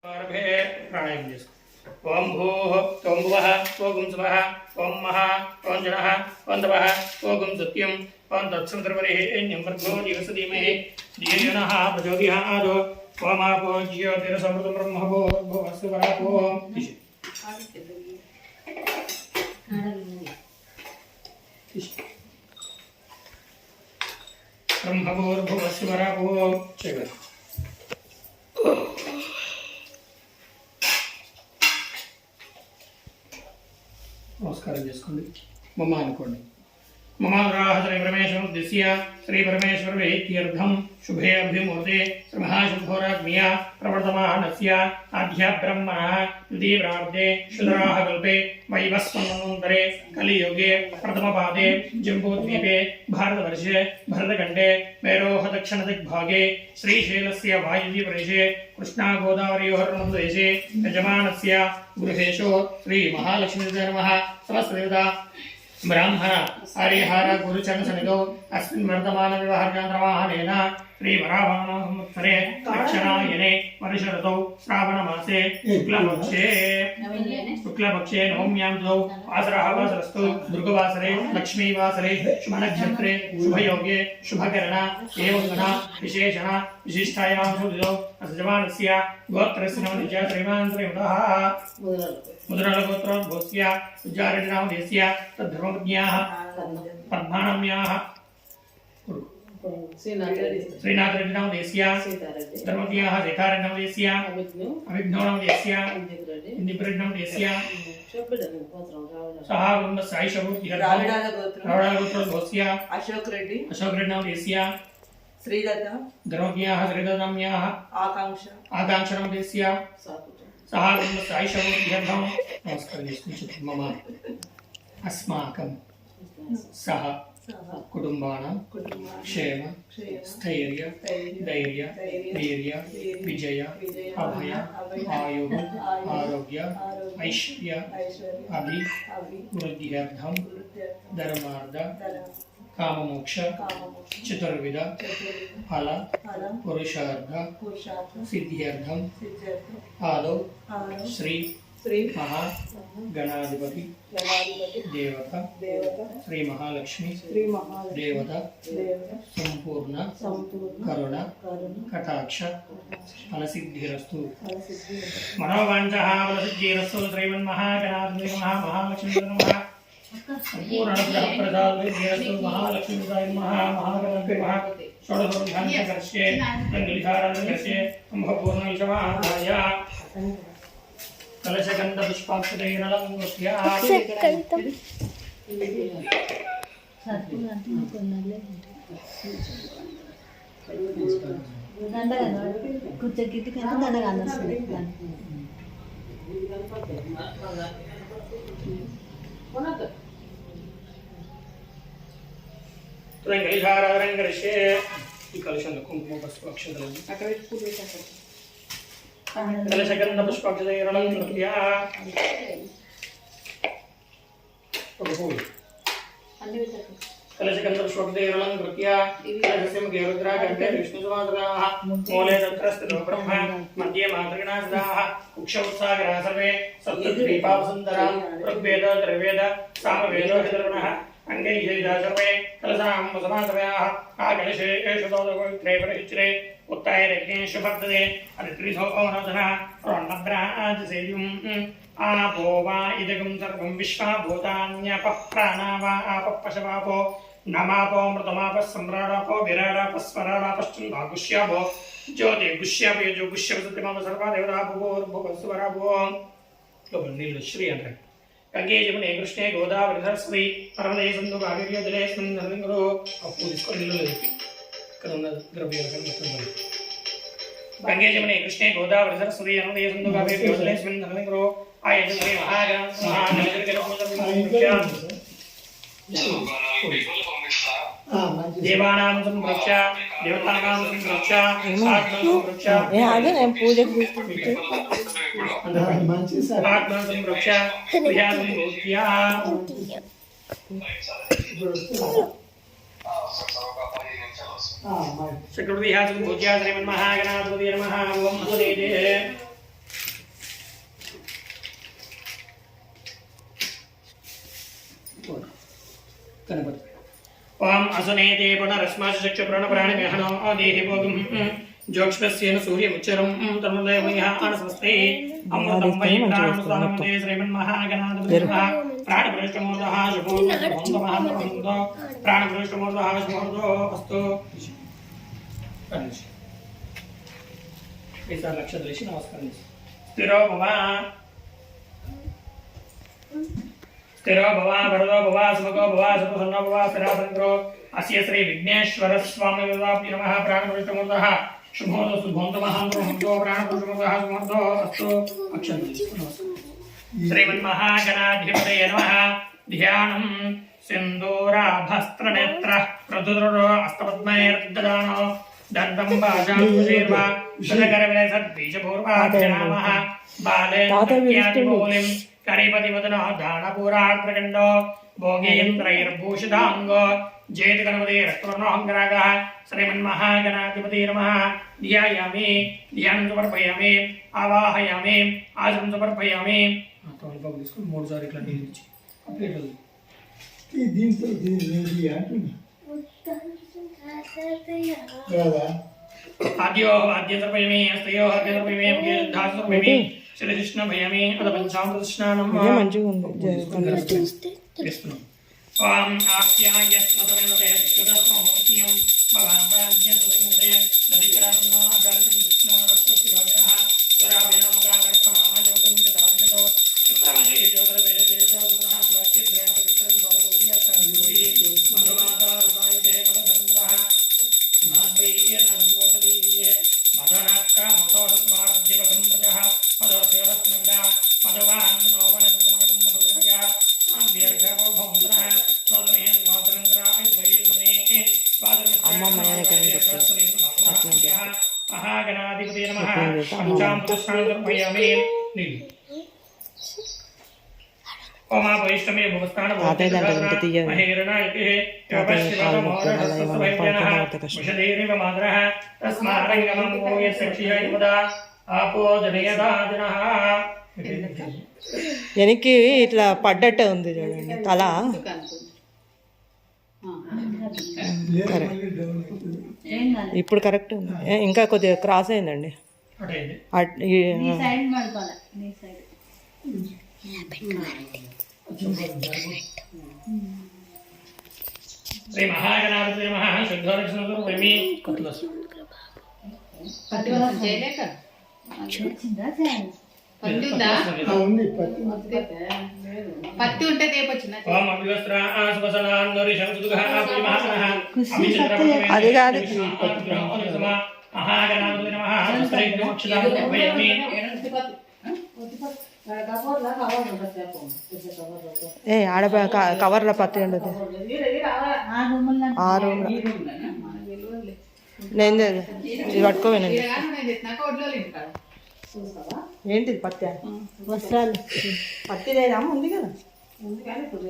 प्राणायाम చేసుకో ఓం భూః ఓం భువః ఓం స్వః ఓం మహా ఓం జనః ఓం తపః ఓం సత్యం ఓం తత్సవితుర్వరేణ్యం భర్గో దేవस्य धीमहि धियो यो नः प्रचोदयात् ఓం ఆపో జ్యోతిరసమృతం బ్రహ్మభో భువస్సువరాపో బ్రహ్మభోర్భువస్సువరాపో చెగ నమస్కారం చేసుకోండి మమ అనుకోండి మమారాహ శ్రీ పరమేశ్వరుద్దేశ్య శ్రీ పరమేశ్వర వేత్యర్థం శుభే అభిమూర్తే శ్రీ మహాశుభోరాగ్నియ ప్రవర్తమానస్య ఆధ్య బ్రహ్మణ ద్వితీయప్రార్ధే శుద్ధరాహ కల్పే వైవస్వన్నంతరే కలియుగే ప్రథమపాదే జంబూద్వీపే భారతవర్షే భరతఖండే మేరోహ దక్షిణ దిగ్भागे శ్రీశైలస్య వాయువ్యప్రదేశే కృష్ణా గోదావరియోర్నదేశే యజమానస్య గృహేషు శ్రీ మహాలక్ష్మీదేవి నమః సమస్తదేవతా ब्राह्मण हरिहर गुरुचरण सनिधौ अस्मिन् वर्तमान व्यवहारचन्द्रवाहनेन श्रीवराहन संवत्सरे दक्षिणायने वर्ष ऋतौ श्रावण मासे शुक्लपक्षे नवम्यां द्वौ वासरः वासरस्तु दुर्गवासरे लक्ष्मीवासरे शुभनक्षत्रे शुभयोगे शुभकरण एवं विशेषण विशिष्टायां सुदिनौ यजमानस्य गोत्रस्य नमः श्रीमान् श्रीमतः मुद्रालगोत्रोद्भवस्य उज्जारणामदेस्य तद्धर्मज्ञाः पद्मानाम्याः श्रीनाथरेड्डिनामदेस्य धर्मज्ञाः रेखारेड्डिनामदेस्य अभिज्ञानामदेस्य इंदिप्रेड्डिनामदेस्य सह कुटुम्बस्यायशभूतिहर्रावणालगोत्रोद्भवस्य अशोकरेड्डिनामदेस्य श्रीलता धर्मज्ञाः श्रीलताम्याः आकांक्षानामदेस्य सह कुटुम्बस्यायशभूतिहर्रावणालगोत्रोद्भवस्य नमस्कार मम अस्माकं सह कुटुंबानां क्षेम स्थैर्य धैर्य वीर्य विजय अभय आयुः आरोग्य ऐश्वर्य अभिवृद्ध्यर्थं धर्मार्थ काममोक्ष चतुर्विध फल पुरुषार्थ सिद्ध्यर्थं आदौ श्री महा गणाधिपति देवता श्री महालक्ष्मी देवता संपूर्ण करुण कटाक्ष फलसिद्धिरस्तु मनोवांछः फलसिद्धिरस्तु श्रीमन्महागणाधिपति महालक्ष्मी नमः संपूर्ण अनुग्रहप्रदायस्तु महालक्ष्मी महागणाधिपति षोडशोपचारकर्ष्ये रङ्गलिहारङ्गस्य कुम्भपूर्णविषमादाय कलशगंध पुष्पाक्षतैरलंकृत्य रंगलिहारङ्गस्य कलशंध कुंकुम पुष्पाक्षतैरलंकृत्य कलशगंध पुष्पाक्षतैरलंकृत्य कलशगंध पुष्पाक्षतैरलंकृत्य कलशस्य मुखे रुद्राकण्ठे विष्णुसमासदाः मूले तत्रस्थितो ब्रह्म मध्ये मातृगणासदाः उक्षौत्सागराः सर्वे सप्तद्वीपावसुन्दराः ऋग्वेद त्रिवेद सामवेदो हितर्वणः अंगैः सर्वे कलशां समासदाः आकलशे एषदोदपवित्रे परहिच्रे उत्तायरज्ञे शुभर्दते अरित्रिधो ओनोदनः रोण्णभ्राजसेयुम् आपो वा इदगं सर्वं विश्वा भूतान्यपः प्राणा वा आपः पशवापो नमापो मृतमापः सम्राडापो विराडापः स्वराडापश्चन्दा गुष्यापो ज्योतिर्गुष्यापो यजोगुष्यपसत्यमाप सर्वा देवता भुवोर्भुवस्वरापो लोपनील श्री अंटर गंगे जमुने कृष्णे गोदावरी सरस्वती नर्मदे सिंधु कावेरी जलेस्मिन् नर्मदे अप्पू इसको नीलो करुणा द्रव्य गंगे जमुने कृष्णे गोदावरी सरस्वती नर्मदे सिंधु कावेरी जलेस्मिन् नर्मदे आयतने देवानां संरक्ष देवतानां संरक्ष आत्मा संरक्ष ये आगे ना पूजा आत्मा संरक्ष क्रिया संभूत्या चक्रवर्ती श्रीमन्महागणाधिपतये नमः ओम नमो देवे గణపతి ఓం అసునేతే పునరస్మాచ చక్షు ప్రాణప్రాణిమహనో దేహి భోగం జోక్ష్మస్యేన సూర్యముచ్చరం తన్మదయమయ ఆనస్వస్తే అమృతం వై ప్రాణముసానముదే శ్రీమన్మహాగణాధిపతి ప్రాణప్రవిష్టమూర్ధః శుభోర్ధో ప్రాణప్రవిష్టమూర్ధః శుభోర్ధో అస్తు ఈసారి లక్ష దృష్టి నమస్కారం స్థిరో భవ వరదో భవ సుభగో భవ సుఖసన్నో భవ స్థిరాసంగ్రో అస్య శ్రీ విఘ్నేశ్వర స్వామి దేవాభ్యో నమః ప్రాణప్రవిష్టమూర్ధః శుభోదో శుభోంతో మహాంతో ప్రాణప్రవిష్టమూర్ధః శుభోర్ధో అస్తు అక్షంతు శ్రీమన్మహాగణాధిపతయే నమః ధ్యానం సింధూరాభస్త్రనేత్ర ప్రదురో అస్తపద్మైర్దదానో దంతం భాషాంశీర్వా శతకరవిలసద్బీజపూర్వాభ్యనామః బాలేంద్రఖ్యాతిమూలిం కరిపతివదనో దానపూరార్ద్రగండో భోగేంద్రైర్భూషితాంగో జేతగణపతిరక్తవర్ణోऽహङ्करागः శ్రీమన్మహాగణాధిపతయే నమః ధ్యాయామి ధ్యానం సమర్పయామి ఆవాహయామి ఆసనం సమర్పయామి తమలపాకు తీసుకుని 3 సార్లు ఇట్లా నీళ్ళు ఇచ్చి దీంతో ఆద్యో ఆద్య సమర్పయామి అస్తయో ఆద్య సమర్పయామి ధాతు సమర్పయామి శ్రీకృష్ణ భయామి అద పంచామృత స్నానం మంచిగా ఉంది చేస్తున్నాం ఓం ఆస్యాయ స్మృతమేవే విష్ణుదస్మోహోస్యం భగవాన్ రాజ్య సువిముదే దధికరాపన్నో ఆకారకం విష్ణు రస్వస్తి భగరః స్వరాభినముఖాకర్షం ఆయోగం గదావిదో ఉత్తమజే జ్యోతిర్వేదేజో గుణః వాక్యద్రయ పవిత్రం భవతోర్యత్తంగురి మధుమాతారుదాయితే మదసంగ్రహ మాద్వీయేన విమోచదీయే మదనక్క మదోస్మార్దివసం ప్రజః మదోర్దేవరస్మగ్ధ మధువాన్ నోవనతుమగం మధుర్యః మహాగణాధిపతి నమః పంచామృతస్నానమర్పయామి ఓమాపవిష్టమే భువస్థాన మహేరణాయతే యోపశివమోరస్వైద్యనః మాతరః తస్మారంగమం యస్యక్షియైవదా ఆపో జనయదాజనః వెనక్కి ఇట్లా పడ్డట్టే ఉంది చూడండి తల ఇప్పుడు కరెక్ట్ ఉంది ఇంకా కొద్దిగా క్రాస్ అయిందండి శ్రీ మహాగణాధిపతి నమః శుద్ధోదక్షిణోపమి కత్లస్ పత్తి ఉంటే తేపొచ్చిన అది కాదు మహాగణాధిపతి నమః శ్రీమోక్షదామర్పయామి ఏ ఆడ కవర్లో పత్తి ఉండదు ఆ రూమ్ నేను ఇది పట్టుకోవేనండి ఏంటిది పత్తి వస్త్రాలు పత్తి లేదా ఉంది కదా ఉంది కానీ ఇప్పుడు